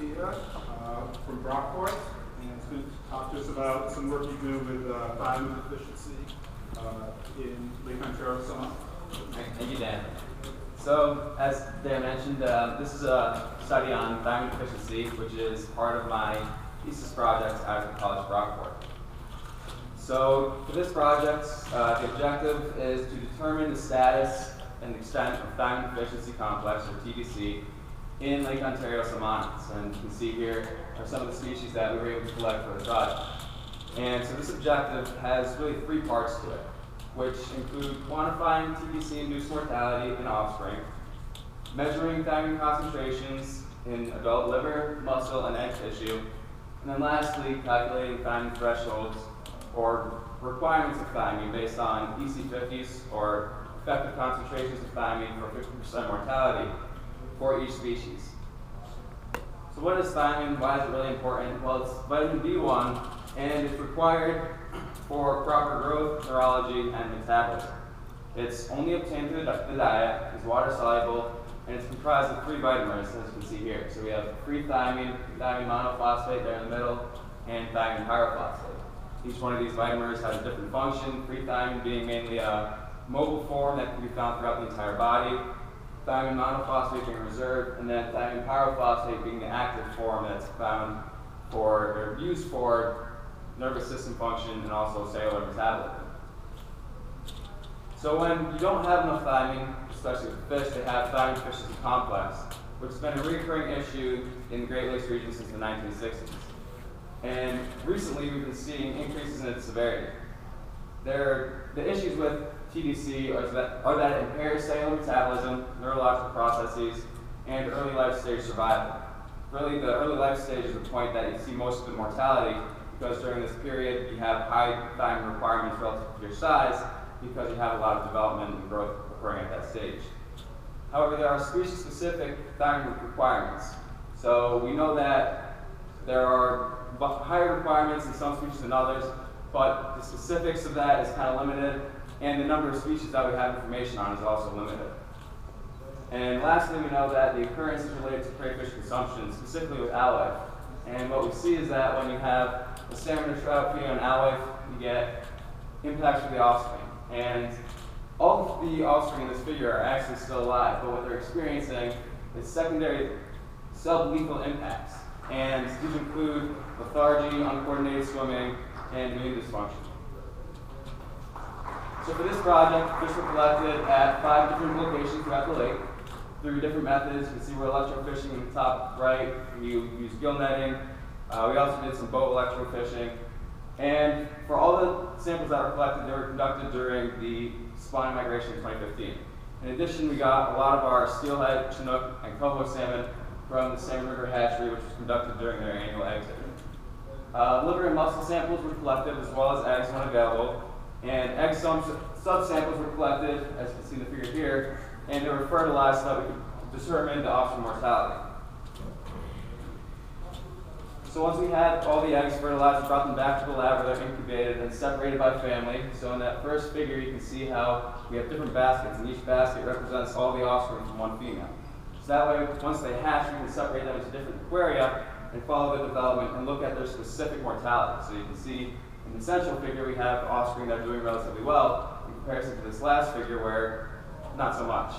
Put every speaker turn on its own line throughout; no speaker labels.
Futia from Brockport, and he's going to talk to us about some work you do with thiamine deficiency in Lake Ontario, Samoa.
Thank you, Dan. So, as Dan mentioned, this is a study on thiamine deficiency, which is part of my thesis project out of College Brockport. So, for this project, the objective is to determine the status and extent of thiamine deficiency complex, or TDC, in Lake Ontario salmonines. And you can see here are some of the species that we were able to collect for the project. And so this objective has really three parts to it, which include quantifying TDC-induced mortality in offspring, measuring thiamine concentrations in adult liver, muscle, and egg tissue, and then lastly, calculating thiamine thresholds or requirements of thiamine based on EC50s or effective concentrations of thiamine for 50% mortality for each species. So what is thiamine? Why is it really important? Well, it's vitamin B1, and it's required for proper growth, neurology, and metabolism. It's only obtained through the diet, is water soluble, and it's comprised of three vitamins, as you can see here. So we have free thiamine, thiamine monophosphate there in the middle, and thiamine pyrophosphate. Each one of these vitamins has a different function, free thiamine being mainly a mobile form that can be found throughout the entire body, thiamine monophosphate being reserved, and then thiamine pyrophosphate being the active form that's found for, or used for, nervous system function and also cellular metabolism. So when you don't have enough thiamine, especially with fish, they have thiamine deficiency complex, which has been a recurring issue in the Great Lakes region since the 1960s. And recently we've been seeing increases in its severity. The issues with TDC are that it impairs cellular metabolism, neurological processes, and early life stage survival. Really, the early life stage is the point that you see most of the mortality, because during this period you have high thiamine requirements relative to your size because you have a lot of development and growth occurring at that stage. However, there are species-specific thiamine requirements. So we know that there are higher requirements in some species than others, but the specifics of that is kind of limited, and the number of species that we have information on is also limited. And lastly, we know that the occurrence is related to crayfish consumption, specifically with aloe. And what we see is that when you have a salmon or trout feeding on aloe, you get impacts for the offspring. And all of the offspring in this figure are actually still alive, but what they're experiencing is secondary sublethal impacts. And these include lethargy, uncoordinated swimming, and immune dysfunction. So for this project, fish were collected at 5 different locations throughout the lake through different methods. You can see we're electrofishing in the top right. We use gill netting. We also did some boat electrofishing. And for all the samples that were collected, they were conducted during the spawning migration in 2015. In addition, we got a lot of our steelhead, chinook, and coho salmon from the Salmon River hatchery, which was conducted during their annual egg sitting. Liver and muscle samples were collected, as well as eggs when available. And egg subsamples were collected, as you can see in the figure here, and they were fertilized so that we could determine the offspring mortality. So once we had all the eggs fertilized, we brought them back to the lab where they're incubated and separated by family. So in that first figure, you can see how we have different baskets, and each basket represents all the offspring from one female. So that way, once they hatch, we can separate them into different aquaria and follow their development and look at their specific mortality. So you can see in the central figure, we have offspring that are doing relatively well in comparison to this last figure where not so much.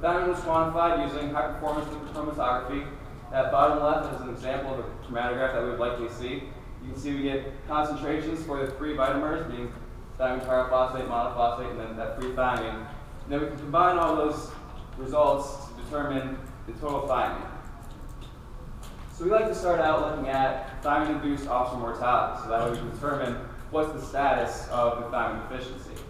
Thiamine was quantified using high-performance liquid chromatography. That bottom left is an example of a chromatograph that we would likely see. You can see we get concentrations for the three vitamins, being thiamine pyrophosphate, monophosphate, and then that free thiamine. And then we can combine all those results to determine the total thiamine. So we like to start out looking at thiamine-induced offspring mortality, so that way we can determine what's the status of the thiamine deficiency.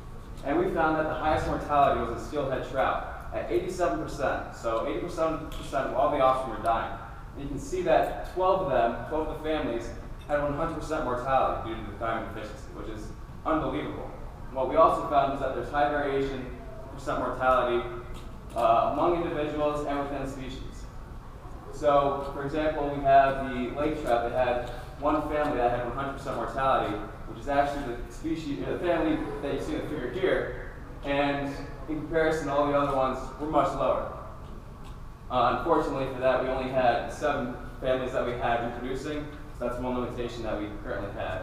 And we found that the highest mortality was in steelhead trout at 87%. So 80% of all the offspring were dying. And you can see that 12 of the families, had 100% mortality due to the thiamine deficiency, which is unbelievable. And what we also found was that there's high variation in percent mortality among individuals and within species. So, for example, we have the lake trout that had one family that had 100% mortality, which is actually the species, the family that you see in the figure here, and in comparison, all the other ones were much lower. Unfortunately for that, we only had 7 families that we had reproducing, so that's one limitation that we currently had.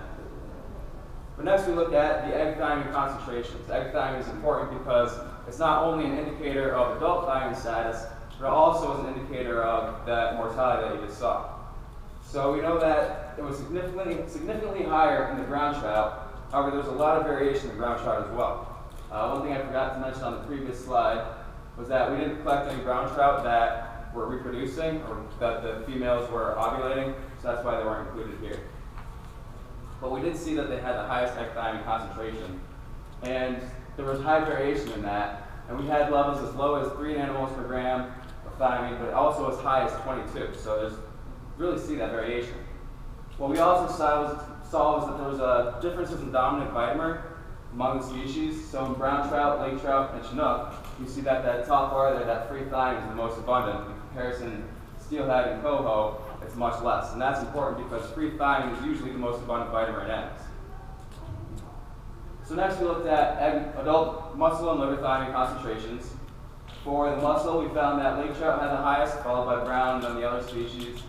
But next we look at the egg thiamine concentrations. Egg thiamine is important because it's not only an indicator of adult thiamine status, but it also is an indicator of that mortality that you just saw. So we know that it was significantly higher in the brown trout. However, there was a lot of variation in the brown trout as well. One thing I forgot to mention on the previous slide was that we didn't collect any brown trout that were reproducing or that the females were ovulating, so that's why they weren't included here. But we did see that they had the highest egg thiamine concentration, and there was high variation in that, and we had levels as low as 3 nanomoles per gram of thiamine, but also as high as 22, so there's really see that variation. What we also saw was that there was differences in dominant vitamin among the species. So in brown trout, lake trout, and chinook, you see that that top bar there, that free thiamine is the most abundant. In comparison to steelhead and coho, it's much less. And that's important because free thiamine is usually the most abundant vitamin in eggs. So next we looked at adult mussel and liver thiamine concentrations. For the mussel, we found that lake trout had the highest, followed by brown and the other species.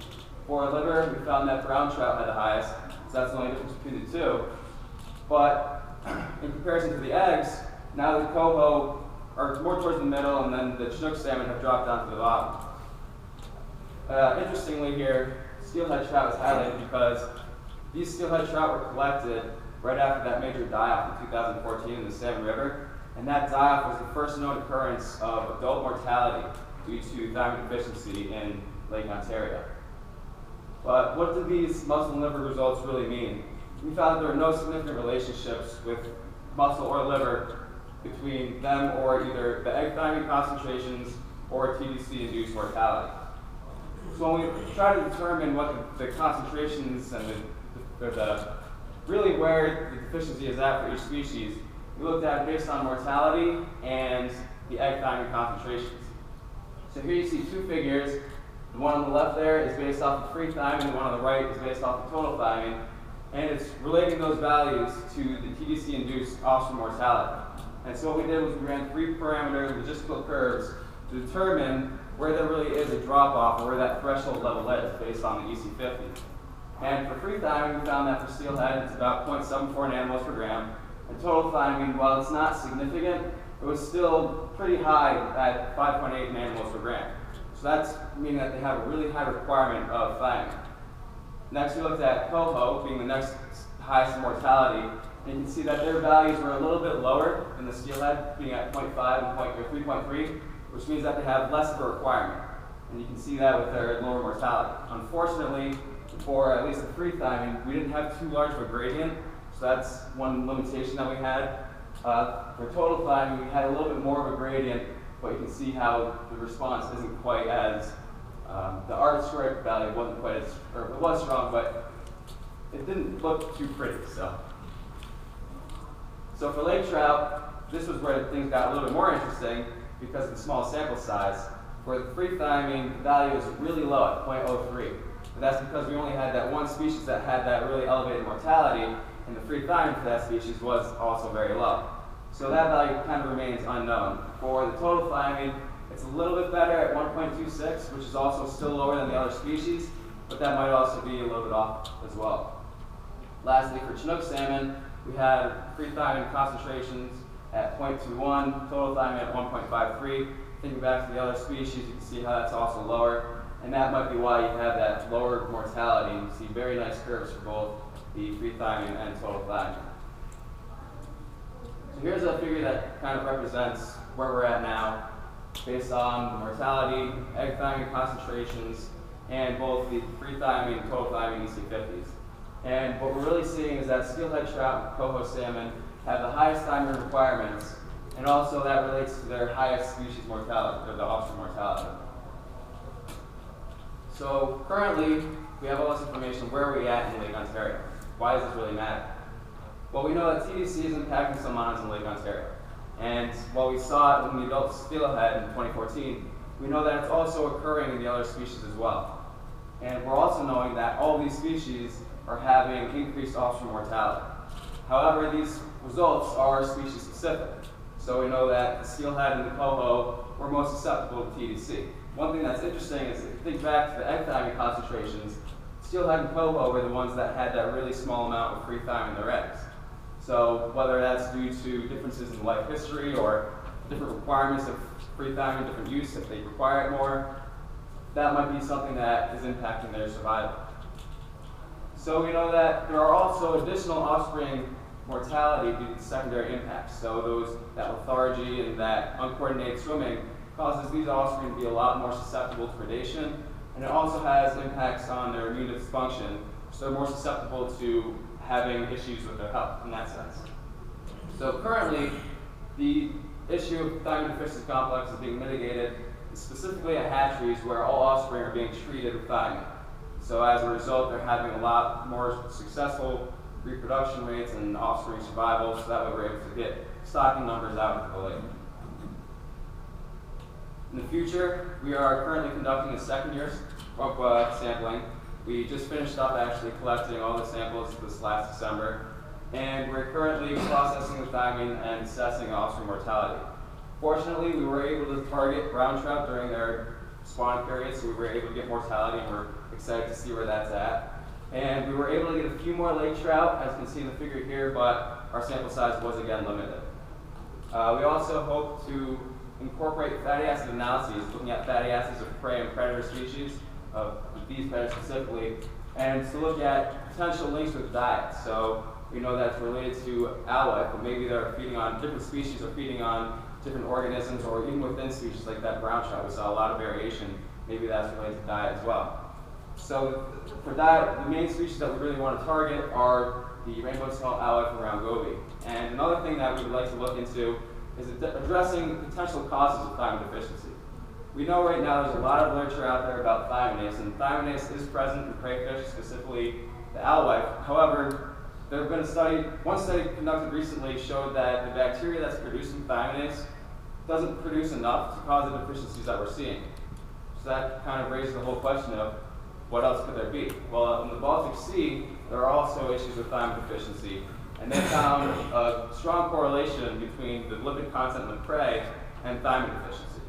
For liver, we found that brown trout had the highest, so that's the only difference between the two. But in comparison to the eggs, now the coho are more towards the middle, and then the chinook salmon have dropped down to the bottom. Interestingly here, steelhead trout is highlighted because these steelhead trout were collected right after that major die-off in 2014 in the Salmon River, and that die-off was the first known occurrence of adult mortality due to thiamine deficiency in Lake Ontario. But what do these mussel and liver results really mean? We found that there were no significant relationships with mussel or liver between them or either the egg thiamine concentrations or TDC-induced mortality. So when we try to determine what the concentrations and really where the deficiency is at for each species, we looked at it based on mortality and the egg thiamine concentrations. So here you see 2 figures. The one on the left there is based off of free thiamine, the one on the right is based off of total thiamine, and it's relating those values to the TDC-induced offspring mortality. And so what we did was we ran 3 parameter logistical curves to determine where there really is a drop-off or where that threshold level is based on the EC50. And for free thiamine, we found that for steelhead, it's about 0.74 nanomoles per gram. And total thiamine, while it's not significant, it was still pretty high at 5.8 nanomoles per gram. So that's meaning that they have a really high requirement of thiamine. Next, we looked at coho being the next highest in mortality, and you can see that their values were a little bit lower than the steelhead, being at 0.5 and 3.3, which means that they have less of a requirement. And you can see that with their lower mortality. Unfortunately, for at least the free thiamine, we didn't have too large of a gradient, so that's one limitation that we had. For total thiamine, we had a little bit more of a gradient, but you can see how the response isn't quite as, the R-squared value wasn't quite as, or it was strong, but it didn't look too pretty, So for lake trout, this was where things got a little bit more interesting because of the small sample size. For the free thiamine, the value is really low at 0.03. But that's because we only had that one species that had that really elevated mortality, and the free thiamine for that species was also very low. So that value kind of remains unknown. For the total thiamine, it's a little bit better at 1.26, which is also still lower than the other species, but that might also be a little bit off as well. Lastly, for Chinook salmon, we had free thiamine concentrations at 0.21, total thiamine at 1.53. Thinking back to the other species, you can see how that's also lower, and that might be why you have that lower mortality. You see very nice curves for both the free thiamine and total thiamine. So here's a figure that kind of represents where we're at now, based on the mortality, egg thiamine concentrations, and both the free thiamine and total thiamine EC50s. And what we're really seeing is that steelhead trout and coho salmon have the highest thiamine requirements, and also that relates to their highest species mortality, or the offspring mortality. So currently, we have all this information. Where are we at in Lake Ontario? Why does this really matter? Well, we know that TDC is impacting salmonines in Lake Ontario. And while we saw it in the adult steelhead in 2014, we know that it's also occurring in the other species as well. And we're also knowing that all these species are having increased offspring mortality. However, these results are species specific. So we know that the steelhead and the coho were most susceptible to TDC. one thing that's interesting is if you think back to the egg thiamine concentrations, steelhead and coho were the ones that had that really small amount of free thiamine in their eggs. So whether that's due to differences in life history or different requirements of free thiamine, different use, if they require it more, that might be something that is impacting their survival. So we know that there are also additional offspring mortality due to secondary impacts. So that lethargy and that uncoordinated swimming causes these offspring to be a lot more susceptible to predation, and it also has impacts on their immune dysfunction, so they're more susceptible to having issues with their health in that sense. So currently, the issue of thiamine deficiency complex is being mitigated specifically at hatcheries where all offspring are being treated with thiamine. So as a result, they're having a lot more successful reproduction rates and offspring survival, so that way we're able to get stocking numbers out into the lake. In the future, we are currently conducting a second year of sampling. We just finished up actually collecting all the samples this last December, and we're currently processing the thiamine and assessing offspring mortality. Fortunately, we were able to target brown trout during their spawn period, so we were able to get mortality, and we're excited to see where that's at. And we were able to get a few more lake trout, as you can see in the figure here, but our sample size was again limited. We also hope to incorporate fatty acid analyses, looking at fatty acids of prey and predator species, of these predators specifically, and to look at potential links with diet. So we know that's related to owlet, but maybe they're feeding on different species or feeding on different organisms, or even within species like that brown trout, we saw a lot of variation. Maybe that's related to diet as well. So for diet, the main species that we really want to target are the rainbow smelt owlet and round goby. And another thing that we would like to look into is addressing potential causes of thiamine deficiency. We know right now there's a lot of literature out there about thiaminase, and thiaminase is present in crayfish, specifically the alewife. However, there have been one study conducted recently showed that the bacteria that's producing thiaminase doesn't produce enough to cause the deficiencies that we're seeing. So that kind of raises the whole question of what else could there be? Well, in the Baltic Sea, there are also issues with thiamine deficiency, and they found a strong correlation between the lipid content in the prey and thiamine deficiency.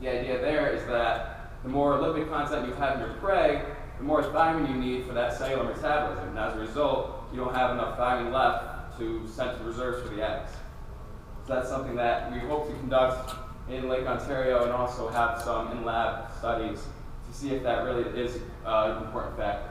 The idea there is that the more lipid content you have in your prey, the more thiamine you need for that cellular metabolism, and as a result, you don't have enough thiamine left to send to reserves for the eggs. So that's something that we hope to conduct in Lake Ontario and also have some in-lab studies to see if that really is an important factor.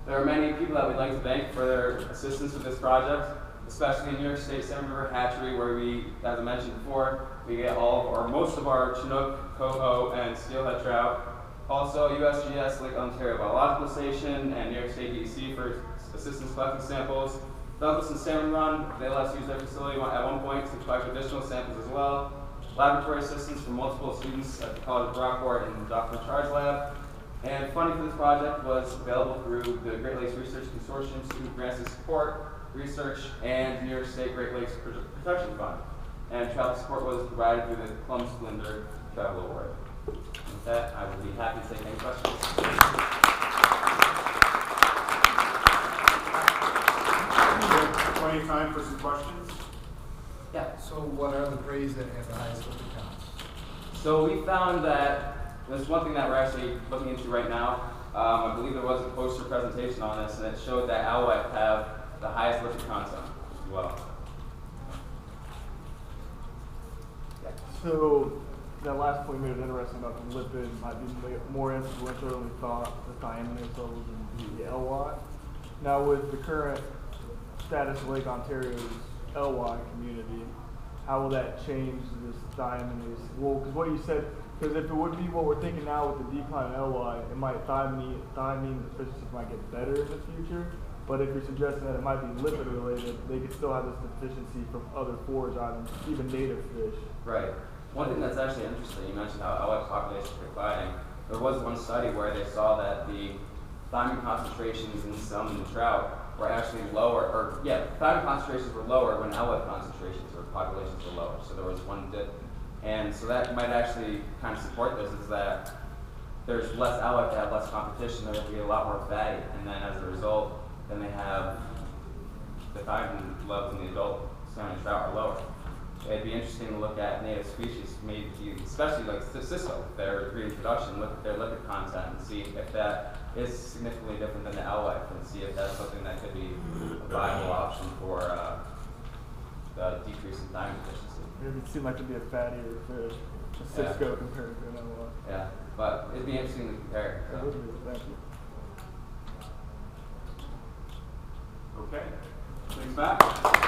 There are many people that we'd like to thank for their assistance with this project, especially in New York State Salmon River Hatchery, where we, as I mentioned before, we get most of our Chinook, coho, and steelhead trout. Also, USGS Lake Ontario Biological Station and New York State DEC for assistance collecting samples. Douglas and Salmon Run, they let us use their facility at one point to collect additional samples as well. Laboratory assistance from multiple students at the College of Brockport and Dr. Rinchard's lab. And funding for this project was available through the Great Lakes Research Consortium Student Grants to Support Research and New York State Great Lakes Protection Fund. And travel support was provided through the Columbus Splendor Travel Award. With that, I will be happy to take any questions.
Plenty of time for some questions.
Yeah.
So what are the preys that have the highest lipid counts?
So we found that there's one thing that we're actually looking into right now. I believe there was a poster presentation on this, and it showed that owlet have the highest lipid content as well. Yeah.
So that last point made it interesting about the lipid might be more influential than we thought, the thiamine levels in the LY. Now with the current status of Lake Ontario's LY community, how will that change this thiaminase? Well, because what you said, because if it would be what we're thinking now with the decline in LY, it might thiamine deficiencies might get better in the future. But if you're suggesting that it might be lipid related, they could still have this deficiency from other forage items, even native fish.
Right. One thing that's actually interesting, you mentioned how LY populations are declining. There was one study where they saw that the thiamine concentrations in salmon and trout were actually lower, thiamine concentrations were lower when owlet concentrations or populations were lower. So there was one dip. And so that might actually kind of support this, is that there's less owlet to have less competition, there will be a lot more fatty, and then as a result, then they have the thiamine levels in the adult salmon and trout are lower. it'd be interesting to look at native species, maybe especially like Cisco, their reintroduction, look at their lipid content and see if that is significantly different than the L-life, and see if that's something that could be a viable option for the decrease in thiamine deficiency.
It would seem like it'd be a fattier fish, a Cisco compared to an LY.
Yeah, but it'd be interesting to compare.
It
So.
would be, thank you.
Okay. Thanks, Matt.